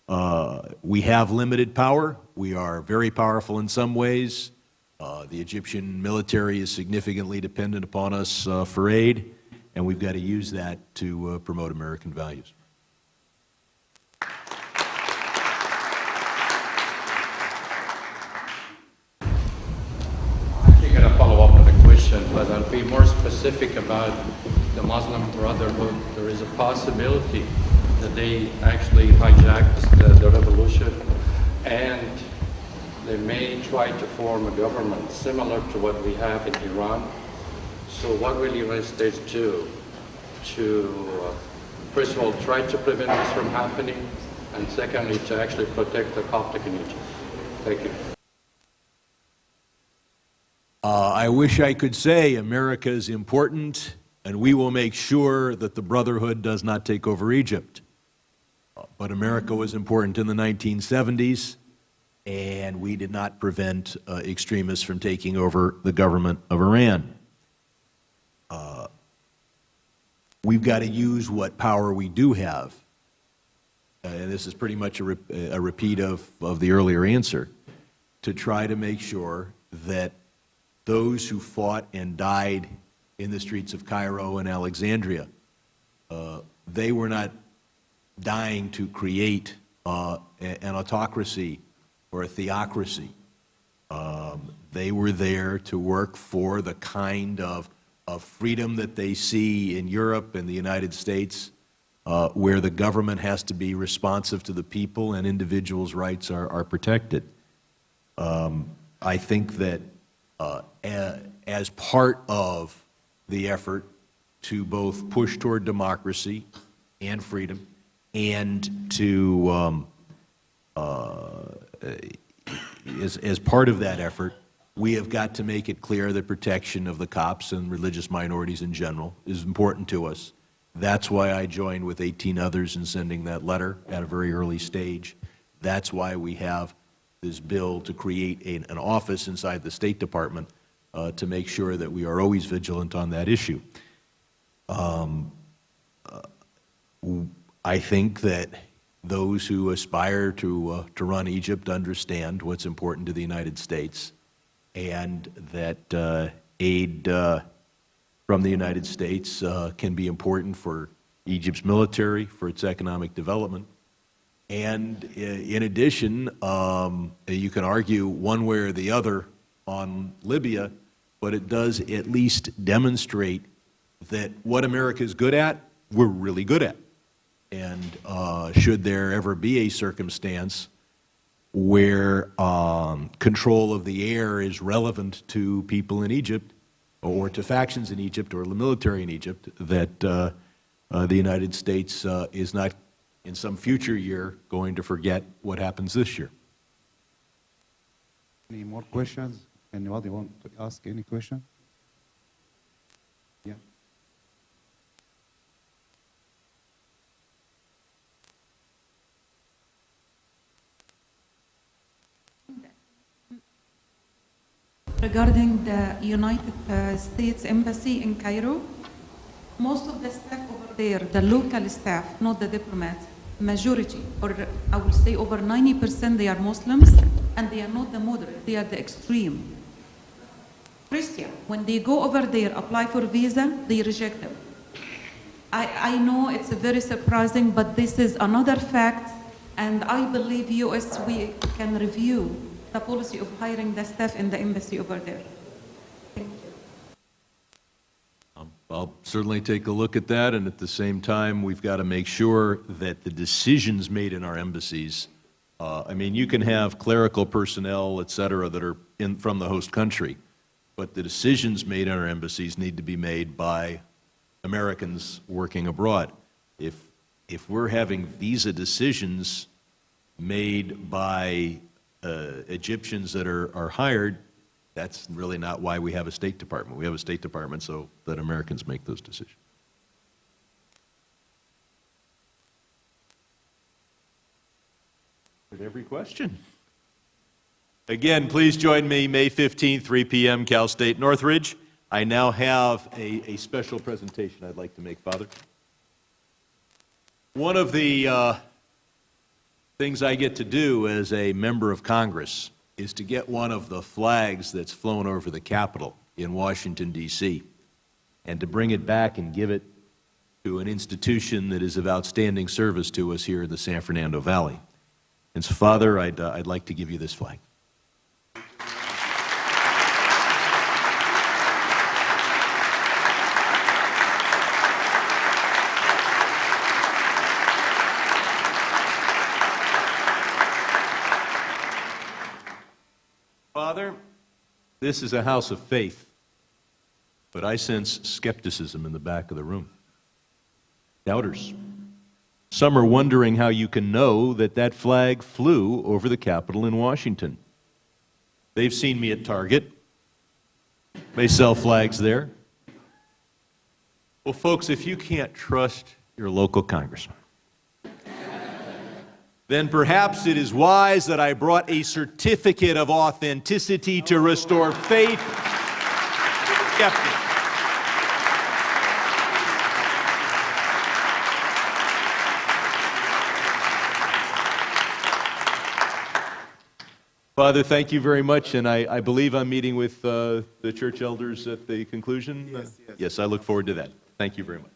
We have limited power. We are very powerful in some ways. The Egyptian military is significantly dependent upon us for aid, and we've got to use that to promote American values. I'm going to follow up with a question, but I'll be more specific about the Muslim Brotherhood. There is a possibility that they actually hijacked the revolution, and they may try to form a government similar to what we have in Iran. So what will the United States do to, first of all, try to prevent this from happening, and secondly, to actually protect the Coptic in Egypt? Thank you. I wish I could say America is important, and we will make sure that the Brotherhood does not take over Egypt. But America was important in the 1970s, and we did not prevent extremists from taking over the government of Iran. We've got to use what power we do have, and this is pretty much a repeat of the earlier answer, to try to make sure that those who fought and died in the streets of Cairo and Alexandria, they were not dying to create an autocracy or a theocracy. They were there to work for the kind of freedom that they see in Europe and the United States, where the government has to be responsive to the people and individuals' rights are protected. I think that as part of the effort to both push toward democracy and freedom, and to, as part of that effort, we have got to make it clear that protection of the Copts and religious minorities in general is important to us. That's why I joined with 18 others in sending that letter at a very early stage. That's why we have this bill to create an office inside the State Department to make sure that we are always vigilant on that issue. I think that those who aspire to run Egypt understand what's important to the United States, and that aid from the United States can be important for Egypt's military, for its economic development. And in addition, you can argue one way or the other on Libya, but it does at least demonstrate that what America is good at, we're really good at. And should there ever be a circumstance where control of the air is relevant to people in Egypt, or to factions in Egypt, or the military in Egypt, that the United States is not, in some future year, going to forget what happens this year. Any more questions? Anybody want to ask any question? Yeah. Regarding the United States Embassy in Cairo, most of the staff over there, the local staff, not the diplomats, majority, or I will say over 90%, they are Muslims, and they are not the moderate, they are the extreme. Christian, when they go over there, apply for visa, they reject them. I know it's very surprising, but this is another fact, and I believe US, we can review the policy of hiring the staff in the embassy over there. Thank you. I'll certainly take a look at that, and at the same time, we've got to make sure that the decisions made in our embassies, I mean, you can have clerical personnel, et cetera, that are from the host country, but the decisions made in our embassies need to be made by Americans working abroad. If we're having visa decisions made by Egyptians that are hired, that's really not why we have a State Department. We have a State Department so that Americans make those decisions. With every question. Again, please join me May 15th, 3 p.m., Cal State Northridge. I now have a special presentation I'd like to make, Father. One of the things I get to do as a member of Congress is to get one of the flags that's flown over the Capitol in Washington, D.C., and to bring it back and give it to an institution that is of outstanding service to us here in the San Fernando Valley. And so, Father, I'd like to give you this flag. Father, this is a house of faith, but I sense skepticism in the back of the room. Doubters. Some are wondering how you can know that that flag flew over the Capitol in Washington. They've seen me at Target. They sell flags there. Well, folks, if you can't trust your local congressman, then perhaps it is wise that I brought a certificate of authenticity to restore faith. Skeptics. Father, thank you very much, and I believe I'm meeting with the church elders at the conclusion. Yes, I look forward to that. Thank you very much.